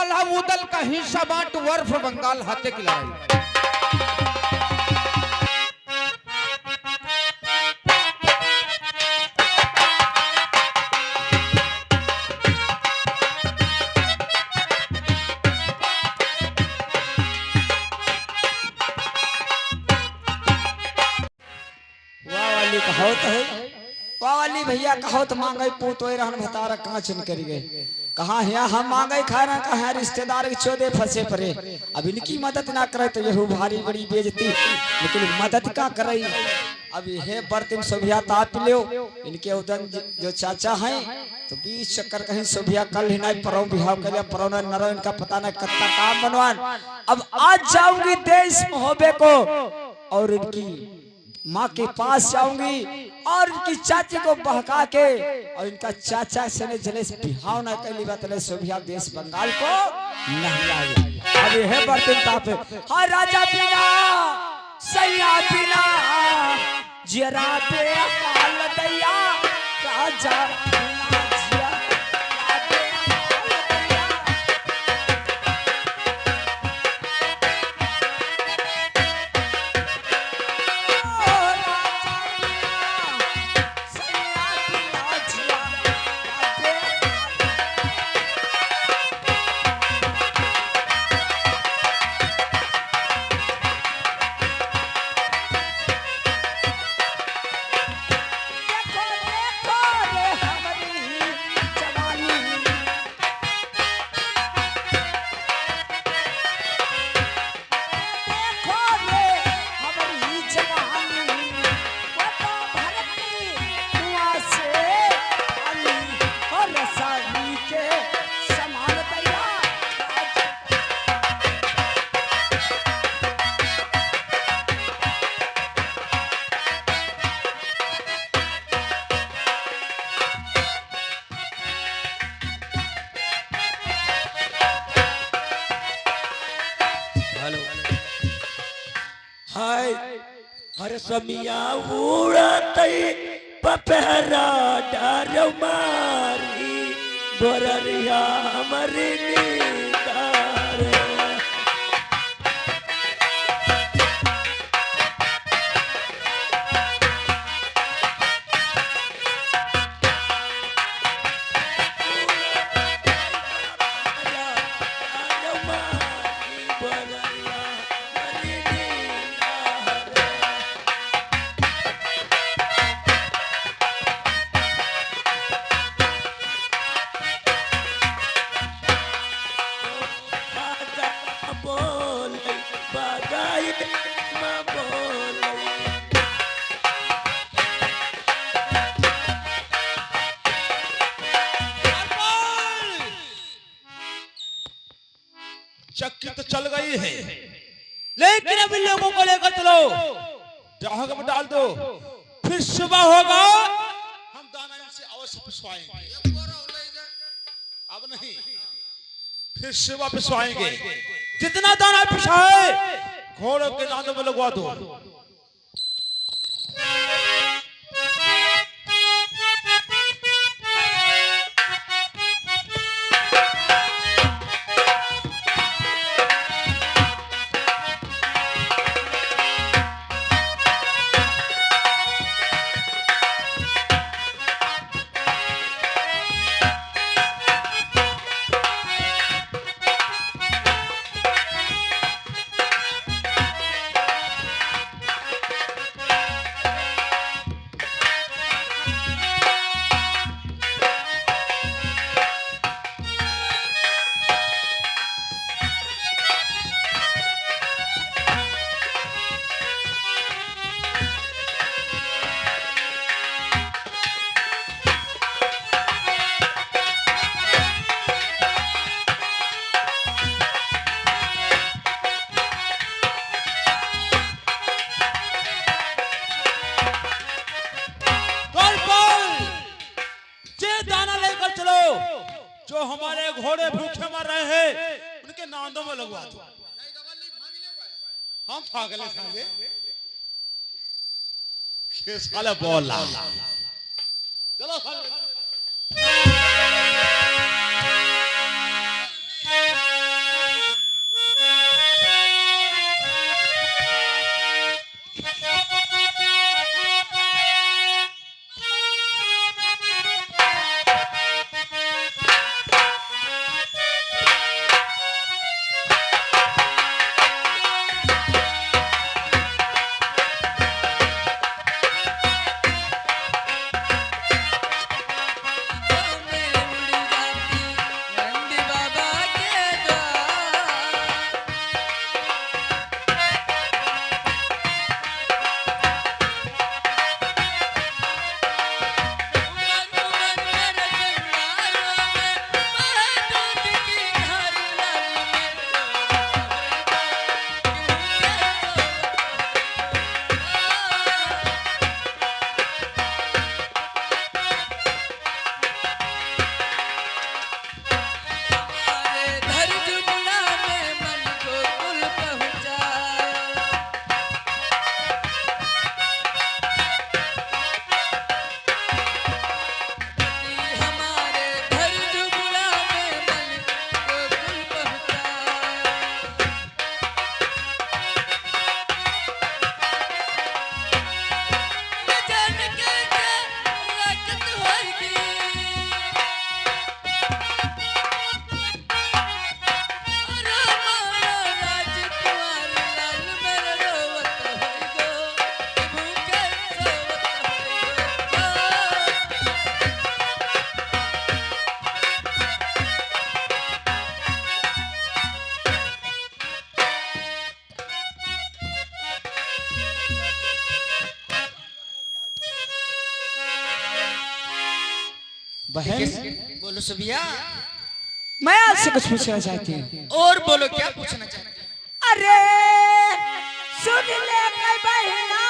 काला मुदल का हिस्सा बांट वर्फ बंगाल हाथे की लड़ाई। कहावत है वाली भैया कहावत मांगे पूतो रहन भतारा कहाँ चुन कर गए कहाँ है हम मांगे खाना कहाँ रिश्तेदार के चौदे फंसे पड़े। अब इनकी मदद ना करे तो यह भारी बड़ी बेइज्जती, लेकिन मदद का करे। अब ये बर्तन सोभिया ताप लो इनके उदन जो चाचा हैं तो 20 चक्कर कहीं सोभिया कल ही नहीं परौ बिहाव कर लिया परौ नरो इनका पता नहीं कत्ता काम बनवान। अब आज जाऊंगी देश मोहब्बे को और इनकी माँ के पास जाऊंगी और इनकी चाची को बहका के और इनका चाचा से ने जले बिहाव ना कर ली बात सोभिया देश बंगाल को नहीं आए। अब ये बर्तन ताप हाँ राजा पीना सैया पीना जरा पे हाल दैया राजा हर समिया उड़ते पपहरा डार मारी बोरिया हमारी नीदार चक्की तो चल गई है, लेकिन अब इन लोगों को लेकर चलो जहां में डाल दो, फिर सुबह होगा हम दाना से अवश्य पिसवाएंगे। अब नहीं, फिर सुबह पिसवाएंगे। जितना दाना पिसाए घोड़ों के दांतों में लगवा दो। जो हमारे घोड़े भूखे मर रहे हैं उनके नांदों में लगवा दो। हम पागल साले के साले बोल चलो साले बहन बोलो सबिया। मैं आपसे कुछ पूछना चाहती हूँ। और बोलो क्या पूछना चाहते हैं? अरे सुन ले के बहना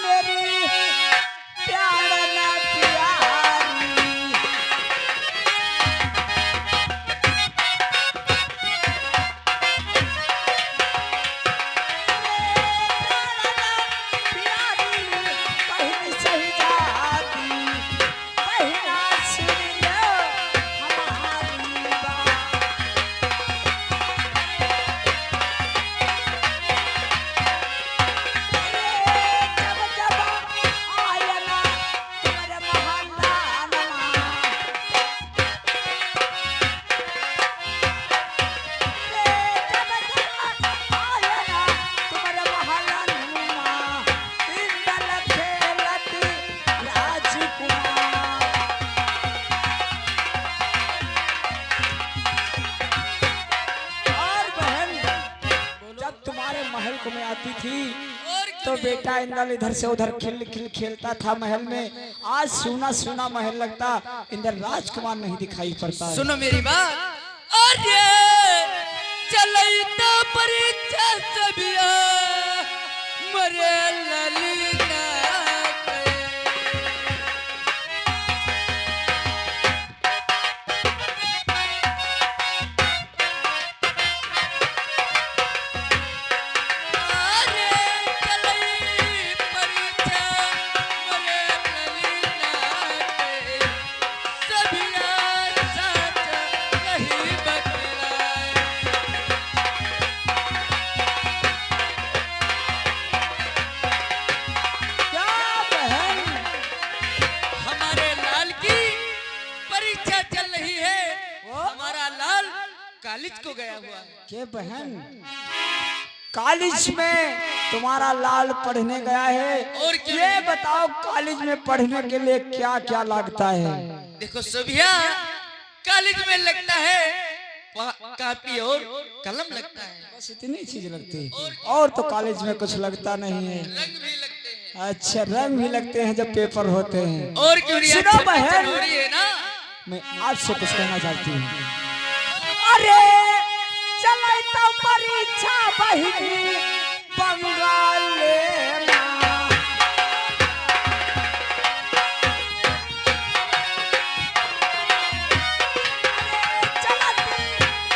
मेरी प्यार ना प्यारी, प्यारी बहन सही जाती, बहना सुन लो हमारी बात। महल को मैं आती थी तो बेटा इंद्र इधर से उधर खिल खिल खेलता था महल में। आज सुना सुना महल लगता, इंद्र राजकुमार नहीं दिखाई पड़ता है। सुनो मेरी बात। अरे चलैता परीक्षा सबिया मरे ललिता कॉलेज को गया हुआ है। के बहन कॉलेज में तुम्हारा लाल पढ़ने गया है? और ये बताओ कॉलेज में पढ़ने के लिए क्या क्या लगता है? देखो सबिया, कॉलेज में लगता है कापी और कलम लगता है, बस इतनी चीज लगती है। और तो कॉलेज में कुछ लगता नहीं है। रंग भी लगते हैं। अच्छा रंग भी लगते हैं जब पेपर होते हैं। और क्यों नहीं? सुनो बहन, जरूरी है ना। मैं आपसे कुछ कहना चाहती हूँ। अरे चले तो परीक्षा बहिनी बंगाल लेना, चलती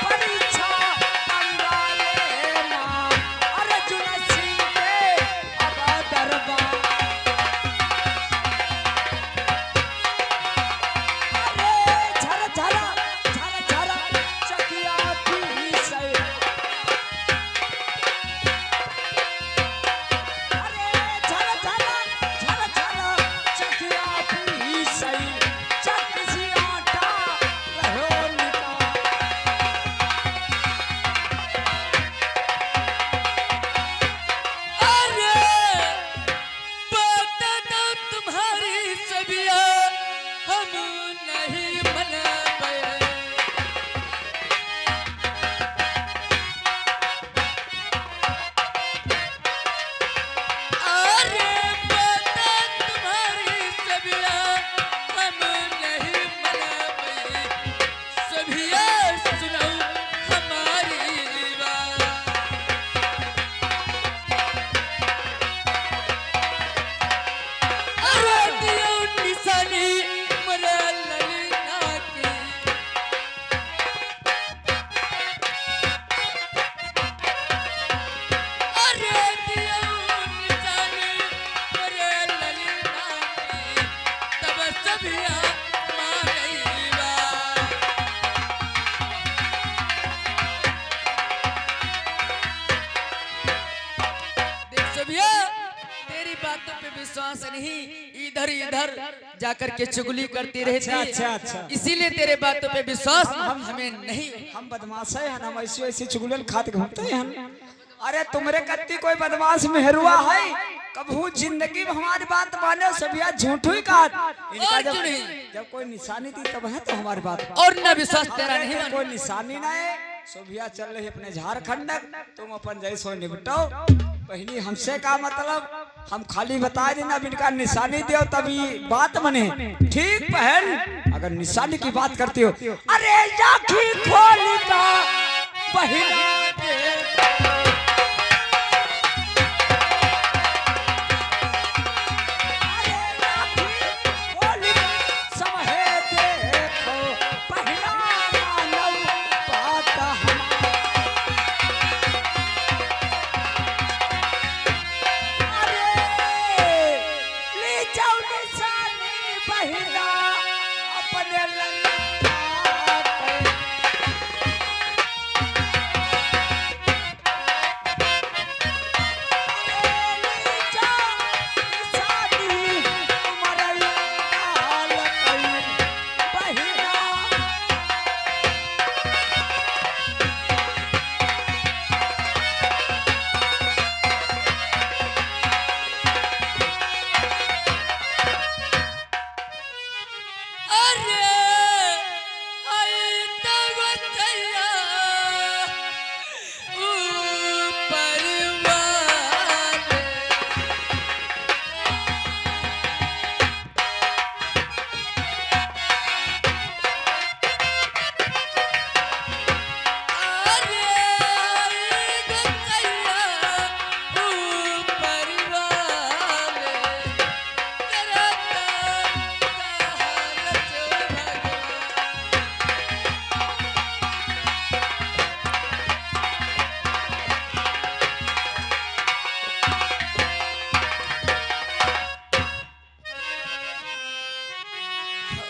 परीक्षा बंगाल लेना, अर्जुन सिंह के अब दरबार। अरे झर झरा झर झरा चकिया पी से, अरे झर झरा झर झरा चकिया पी से, चक्सी आटा रहो निकाल। अरे बात तो तुम्हारी सबिया हम नहीं मना पाए। अरे बात तुम्हारी सबिया हम नहीं मना पाए। सबिया सुनो हमारी बात। अरे दियो निशानी मरे ललिता की। अरे दियो निशानी मरे ललिता की, तब सबिया मान गई बात। देख सबिया, तेरी बातों पे विश्वास नहीं, इधर इधर जाकर के चुगली करती रहती। अच्छा। इसीलिए तेरे बातों पे विश्वास हमें नहीं। हम बदमाश है, हम ऐसी ऐसी चुगलन खाते घूमते हैं। अरे तुमरे कत्ती कोई बदमाश मेहरुआ है? कबहू जिंदगी में हमारी बात माने सबिया झूठ ही कहा। इनका और जब क्यों नहीं? जब कोई निशानी थी तब है तो हमारी बात। और न विश्वास तेरा नहीं अरे माने। कोई निशानी ना है सोभिया चल रही अपने झारखंड, तुम अपन जैसो निपटो। पहली हमसे का मतलब, हम खाली बता देना, अब इनका निशानी दो तभी बात बने। ठीक बहन, अगर निशानी की बात करती हो, अरे आँखी खोल का बहिना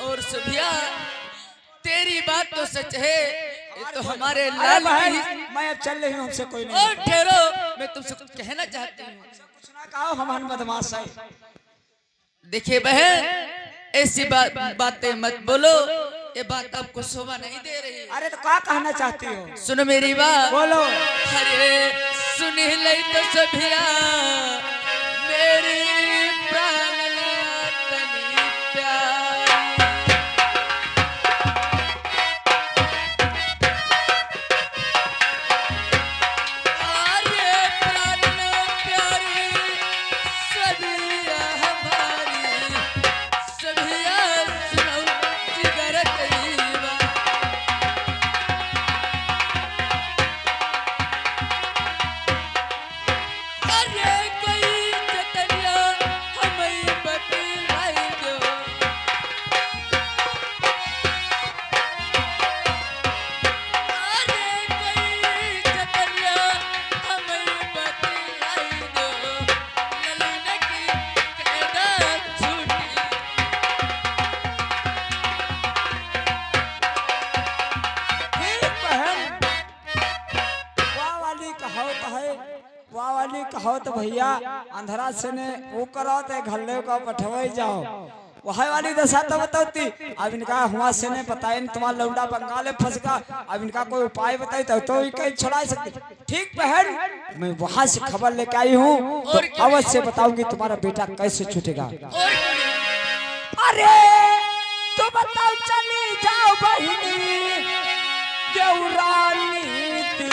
और सुभिया तेरी बात तो सच है, ये तो हमारे अरे लाल बहन, की। मैं अब चल रही हूँ, हमसे कोई नहीं। और ठहरो, मैं तुमसे कुछ कहना चाहती हूँ। कुछ ना कहो, हम बदमाश है। देखिए बहन, ऐसी बातें मत बोलो, ये बात आपको शोभा नहीं दे रही। अरे तो क्या कहना चाहती हो? सुनो मेरी बात। बोलो। अरे सुन ले तो सभिया मेरी प्राण तनी प्यारी। अरे प्राण प्यारी सभिया हमारी, सभिया सुनो जिगर तेरी बात। अरे कोई चतरिया हमें बतलाई दो। अरे कोई चतरिया हमें बतलाई दो, ललन की कैदा छूटी। ठीक बहन, वाह वाली कहावत है, वाह वाली कहावत भैया, अंधरा से ने वो करो तो घल्ले को पठवाई जाओ। वह वाली दशा तो बताती। अब इनका हुआ से ने बताए तुम्हारा लौंडा बंगाल में फंस गया, अब इनका कोई उपाय बताई तो ही कहीं छुड़ा सकती। ठीक बहन, मैं वहां से खबर लेके आई हूँ, तो अवश्य बताऊंगी तुम्हारा बेटा कैसे छूटेगा। और अरे तो बताओ, चली जाओ बहिनी देवरानी ती।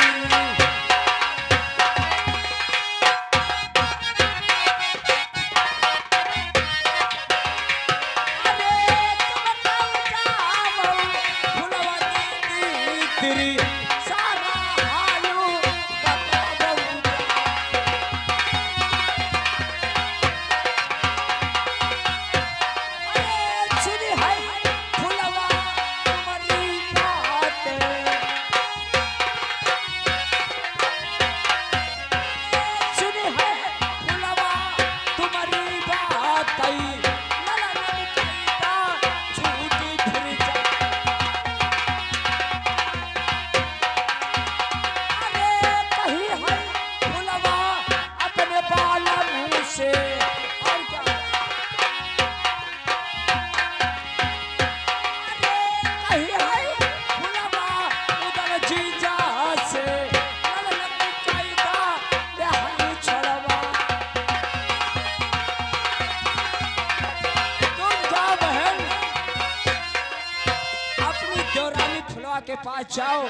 के पास जाओ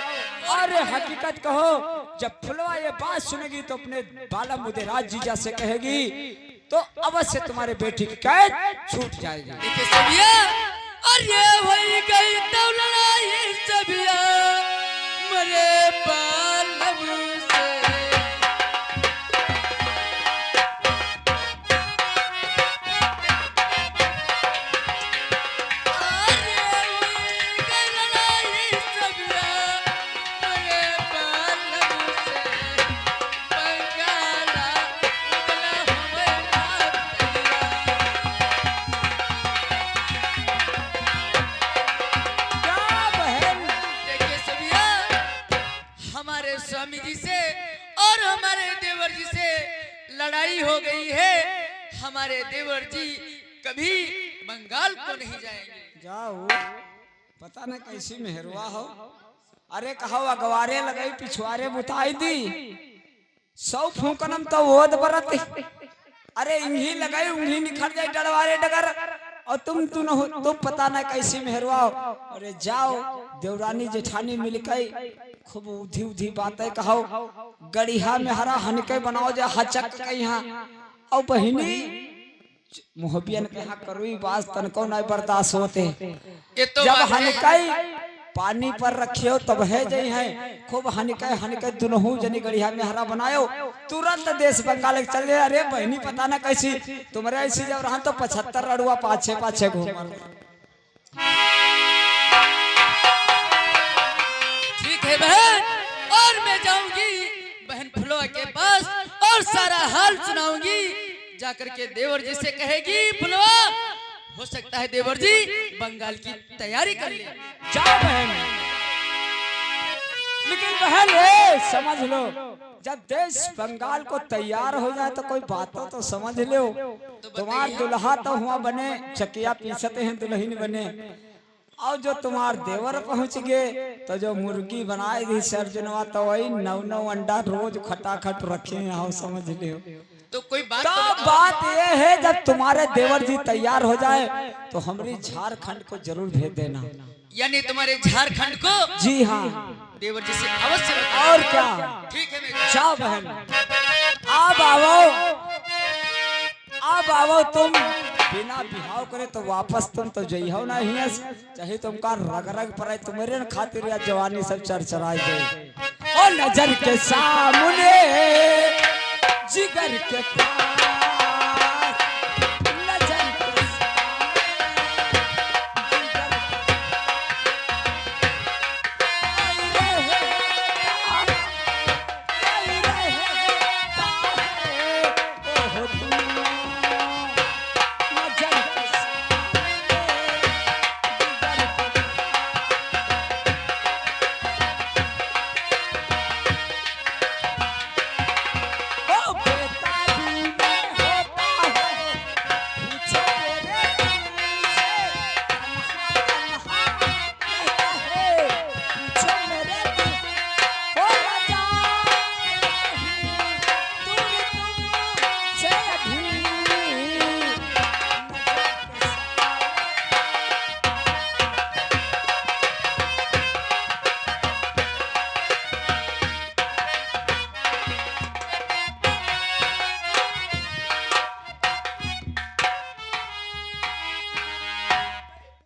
अरे हकीकत कहो, जब फुलवा ये बात सुनेगी तो अपने बाला मुदेराज जीजा से कहेगी तो अवश्य तुम्हारे बेटी की कैद छूट जाएगी। देखिए सभिया, और ये वही गई तो लड़ाई सभिया मरे बालम से। स्वामी जी से और हमारे देवर जी से लड़ाई हो गई है। हमारे देवर जी कभी बंगाल को नहीं जाएंगे। जाओ, पता न कैसी मेहरवा हो। अरे कहो अगवारे लगाई पिछवारे बुताई दी, 100 फूकनम तो वो बरत। अरे इंगी लगाई उंगी निखर जाए डरवारे डगर, और तुम पता न कैसी मेहरवा हो। अरे जाओ, देवरानी जेठानी मिलकर खूब उधी उधी बातें कहो, गड़िया में हरा हनके बनाओ जा हचक के यहाँ, और बहिनी मोहबियन के यहाँ करुई बात तनको नहीं बर्दाश्त होते। ये तो जब हनकाई पानी पर रखियो तब है जई है, खूब हनके हनके दुनहु जनी गड़िया में हरा बनायो, तुरंत देश बंगाल चल गए। अरे बहनी पता ना कैसी तुम्हारे ऐसी जब रहा तो 75 रड़ुआ पाछे पाछे घूम। ठीक है बहन, और मैं जाऊंगी बहन फुलवा के पास और सारा हाल सुनाऊंगी। जाकर के देवर जी से कहेगी फुलवा, हो सकता है देवर जी बंगाल की तैयारी कर ले। जाओ बहन, लेकिन बहन ये समझ लो, जब देश बंगाल को तैयार हो जाए तो कोई बात तो समझ लो। तुम्हार दुल्हा तो हुआ बने, चकिया पीसते हैं दुल्हन बने, और जो तुम्हार देवर पहुंच गए तो जो मुर्गी बनाई थी सर्जनवा तो वही 9 अंडा रोज खटाखट रखे हैं, समझ लियो। तो कोई बात तो बात ये है, जब तुम्हारे देवर जी तैयार हो जाए तो हमारी झारखंड को जरूर भेज देना। यानी तुम्हारे झारखंड को? जी हाँ, देवर जी से अवश्य बताओ। और क्या? ठीक है मैं जाओ बहन, आप आओ तुम बिना बिहाव करे तो वापस तुम तो जइहो नहीं है, चाहे तुमका रग रग पड़े तुम्हारे खातिर या जवानी सब चरचराए दे। और नजर के सामने जिगर के पास